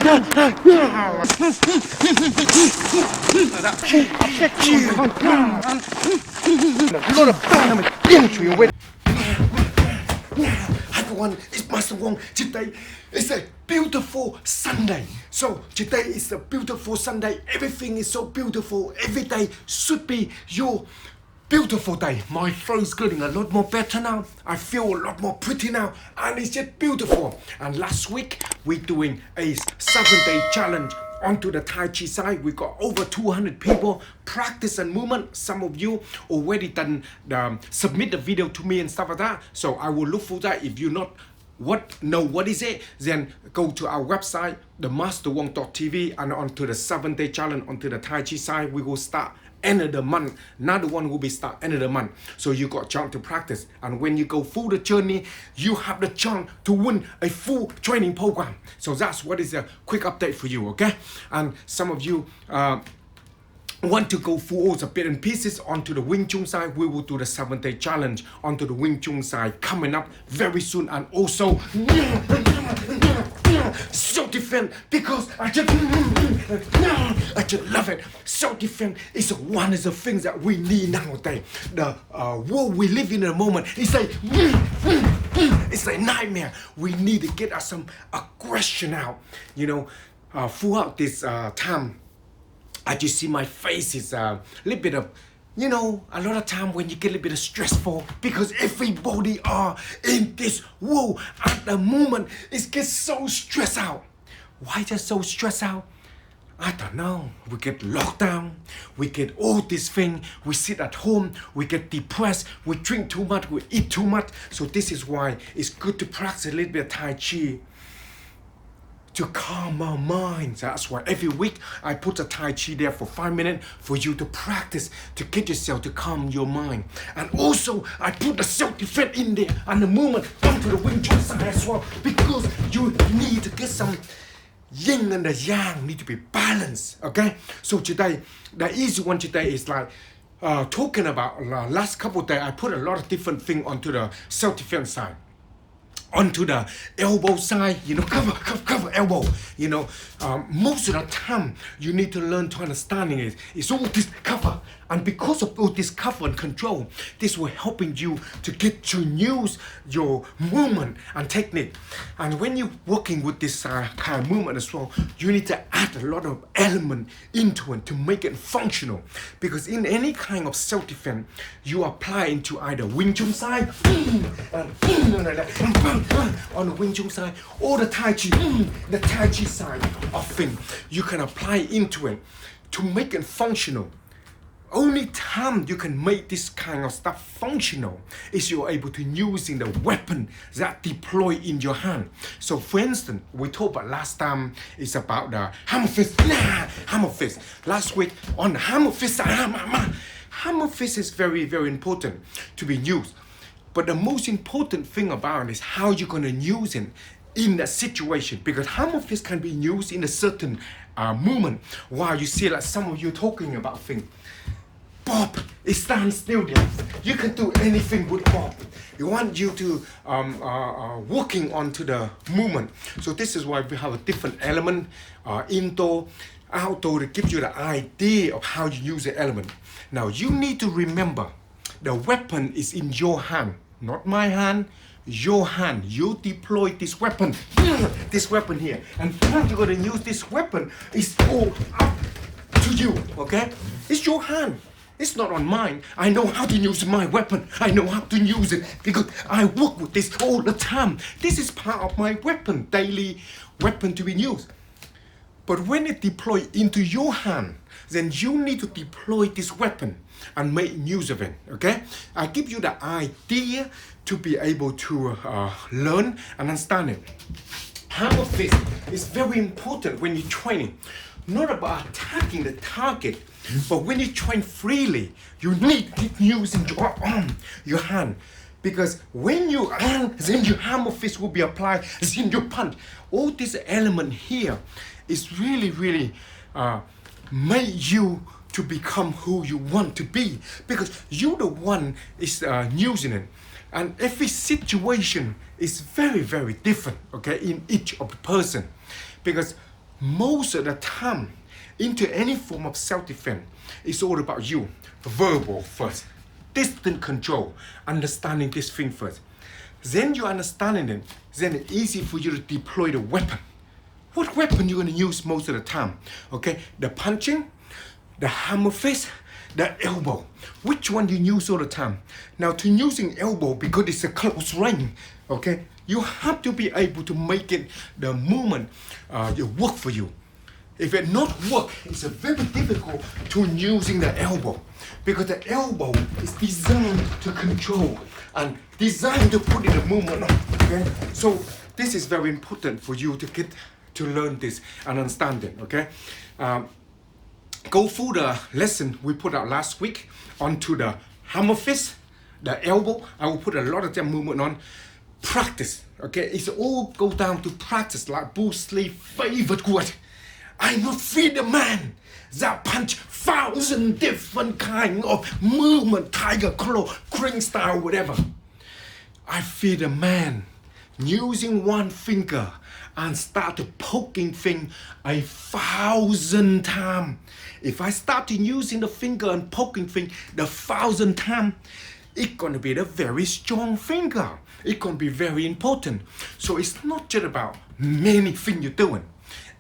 Hi everyone, it's Master Wong. Today is a beautiful Sunday. So today is a beautiful Sunday. Everything is so beautiful. Every day should be your beautiful day. My throat's getting a lot more better now. I feel a lot more pretty now, and it's just beautiful. And last week we're doing a 7-day challenge onto the Tai Chi side. We got over 200 people practice and movement. Some of you already done submit the video to me and stuff like that. So I will look for that. If you not know what is it, then go to our website, the masterwong.tv, and onto the 7-day challenge onto the Tai Chi side. We will start end of the month. Another one will be start end of the month. So you got chance to practice, and when you go through the journey, you have the chance to win a full training program. So that's what is a quick update for you, okay? And some of you want to go through all the bits and pieces onto the Wing Chun side. We will do the 7-day challenge onto the Wing Chun side coming up very soon. And also self-defense, because I just love it. Self-defense is one of the things that we need nowadays. The world we live in at the moment is it's a nightmare. We need to get some aggression out, throughout this time. I just see my face is a little bit of, a lot of time when you get a little bit of stressful, because everybody are in this world at the moment. It gets so stressed out. Why just so stressed out? I don't know. We get locked down. We get all this thing. We sit at home. We get depressed. We drink too much. We eat too much. So this is why it's good to practice a little bit of Tai Chi to calm our minds. That's why every week I put a Tai Chi there for 5 minutes for you to practice, to get yourself to calm your mind. And also I put the self-defense in there and the movement onto the Wing Chun side as well, because you need to get some yin and the yang need to be balanced, okay? So today, the easy one today is like talking about last couple of days, I put a lot of different things onto the self-defense side. Onto the elbow side, cover elbow. Most of the time you need to learn to understanding it. It's all this cover, and because of all this cover and control, this will helping you to get to use your movement and technique. And when you're working with this kind of movement as well, you need to add a lot of element into it to make it functional. Because in any kind of self-defense, you apply into either Wing Chun side on the Wing Chun side, or the Tai Chi side of thing. You can apply into it to make it functional. Only time you can make this kind of stuff functional is you're able to using the weapon that deploy in your hand. So for instance, we talked about last time is about the hammer fist. Hammer fist. Last week on the hammer fist, hammer fist is very, very important to be used. But the most important thing about it is how you're going to use it in that situation, because hammer fist can be used in a certain movement. While you see like some of you talking about things, Bob is stand still there. You can do anything with Bob. You want you to working onto the movement. So this is why we have a different element, indoor, outdoor, to give you the idea of how you use the element. Now you need to remember, the weapon is in your hand, not my hand. Your hand. You deploy this weapon here, and how you're gonna use this weapon is all up to you. Okay? It's your hand. It's not on mine. I know how to use my weapon. I know how to use it because I work with this all the time. This is part of my weapon, daily weapon to be used. But when it deploys into your hand, then you need to deploy this weapon and make use of it, okay? I give you the idea to be able to learn and understand it. Hammer fist is very important when you're training. Not about attacking the target, but when you train freely, you need to keep using your arm, your hand. Because when you then your hammer fist will be applied, then your punch. All this element here is really, really make you to become who you want to be. Because you're the one is using it. And every situation is very, very different, okay, in each of the person. Because most of the time, into any form of self-defense, it's all about you. Verbal first, distant control, understanding this thing first. Then you understanding it, then it's easy for you to deploy the weapon. What weapon you gonna use most of the time? Okay, the punching, the hammer fist, the elbow. Which one you use all the time? Now to using elbow, because it's a close range, okay, you have to be able to make it the movement work for you. If it not work, it's very difficult to using the elbow, because the elbow is designed to control and designed to put in the movement on. Okay, so this is very important for you to get to learn this and understand it. Okay, go through the lesson we put out last week onto the hammer fist, the elbow. I will put a lot of them movement on. Practice. Okay, it's all go down to practice, like Bruce Lee's favorite word. I not fear the man that punch 1,000 different kind of movement, tiger claw, crane style, whatever. I fear the man using one finger and start to poking thing 1,000 times. If I start to using the finger and poking thing the 1,000 times, it's gonna be the very strong finger. It's gonna be very important. So it's not just about many things you're doing.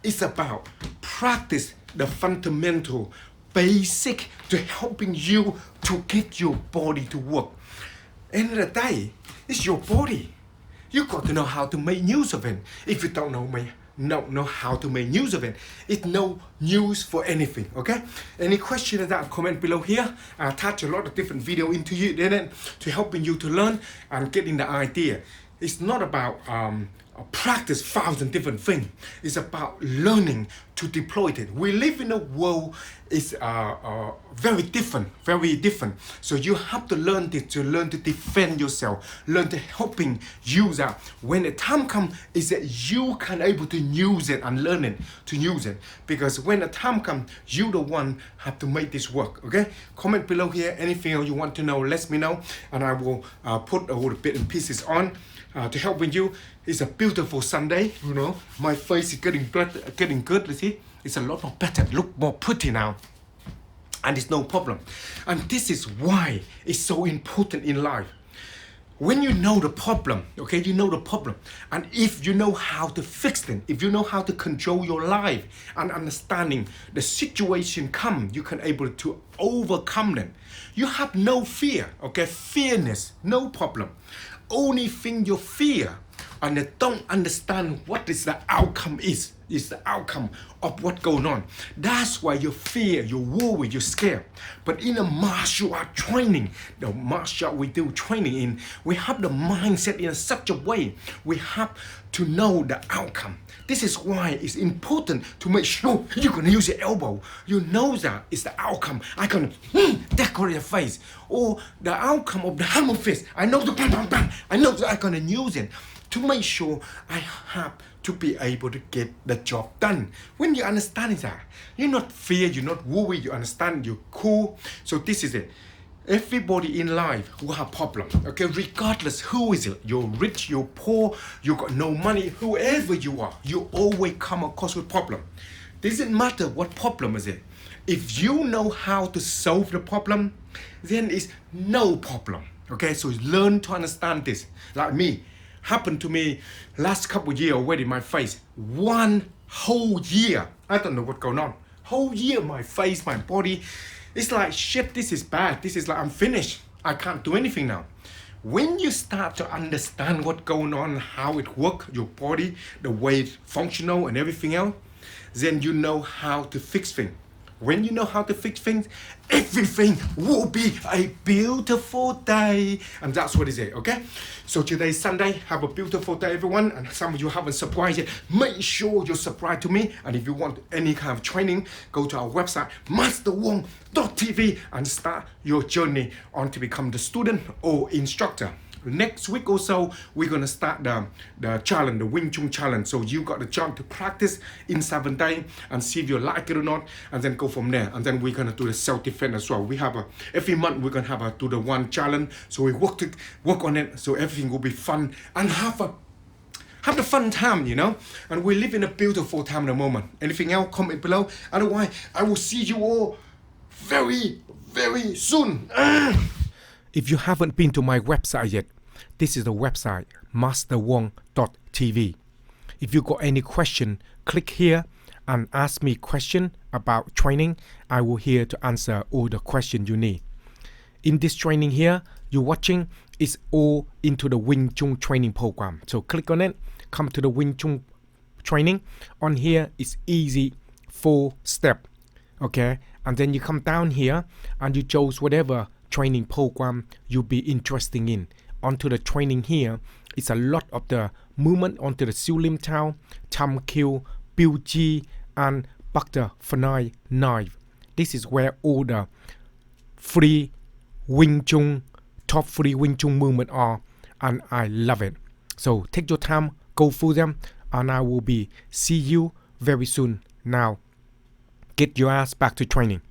It's about practice the fundamental, basic to helping you to get your body to work. End of the day, it's your body. You got to know how to make use of it. If you don't know how to make use of it, it's no use for anything. Okay? Any question that comment below here. I attach a lot of different video into you then to helping you to learn and getting the idea. It's not about practice 1,000 different things. It's about learning to deploy it. We live in a world is very different. So you have to learn this, to learn to defend yourself, learn to helping use that. When the time comes, is that you can able to use it and learn it to use it. Because when the time comes, you the one have to make this work. Okay? Comment below here anything else you want to know. Let me know, and I will put all the bits and pieces on. To help with you. It's a beautiful Sunday, you know. My face is getting good, you see. It's a lot more better, look more pretty now. And it's no problem. And this is why it's so important in life. When you know the problem, okay, you know the problem. And if you know how to fix them, if you know how to control your life and understanding the situation come, you can able to overcome them. You have no fear, okay, fearness, no problem. Only thing you fear and don't understand what is the outcome is the outcome of what's going on. That's why you fear, you worry, you're scared. But in a martial art training, the martial art we do training in, we have the mindset in such a way, we have to know the outcome. This is why it's important to make sure you're gonna use your elbow. You know that it's the outcome. I can decorate your face. Or the outcome of the hammer fist. I know the bang, bang, bang. I know that I'm gonna use it to make sure I have to be able to get the job done. When you understand that, you're not fear, you're not worried, you understand, you're cool. So this is it. Everybody in life will have problems, okay? Regardless who is it, you're rich, you're poor, you got no money, whoever you are, you always come across with problem. Doesn't matter what problem is it. If you know how to solve the problem, then it's no problem, okay? So learn to understand this. Like me, happened to me last couple of years already, my face. One whole year, I don't know what's going on. Whole year, my face, my body, it's like, shit, this is bad. This is like, I'm finished. I can't do anything now. When you start to understand what's going on, how it works, your body, the way it's functional and everything else, then you know how to fix things. When you know how to fix things, everything will be a beautiful day. And that's what it is, okay? So today's Sunday. Have a beautiful day, everyone. And some of you haven't subscribed yet. Make sure you subscribe to me. And if you want any kind of training, go to our website, masterwong.tv, and start your journey on to become the student or instructor. Next week or so, we're going to start the challenge, the Wing Chun challenge. So you got the chance to practice in 7 days and see if you like it or not, and then go from there. And then we're going to do the self-defense as well. We have every month we're going to have do the one challenge. So we work on it, so everything will be fun and have have the fun time, you know. And we live in a beautiful time at the moment. Anything else, comment below. Otherwise, I will see you all very, very soon. If you haven't been to my website yet, this is the website, masterwong.tv. If you got any question, click here and ask me question about training. I will here to answer all the questions you need. In this training here, you're watching is all into the Wing Chun training program. So click on it, come to the Wing Chun training. On here, it's easy 4-step, okay? And then you come down here and you choose whatever training program you'll be interested in. Onto the training here, it's a lot of the movement onto the Siu Lim Tao, Tam Kiu, Biu Ji, and Butterfly Knife. This is where all the free Wing Chun, top 3 Wing Chun movement are, and I love it. So take your time, go through them, and I will be see you very soon. Now, get your ass back to training.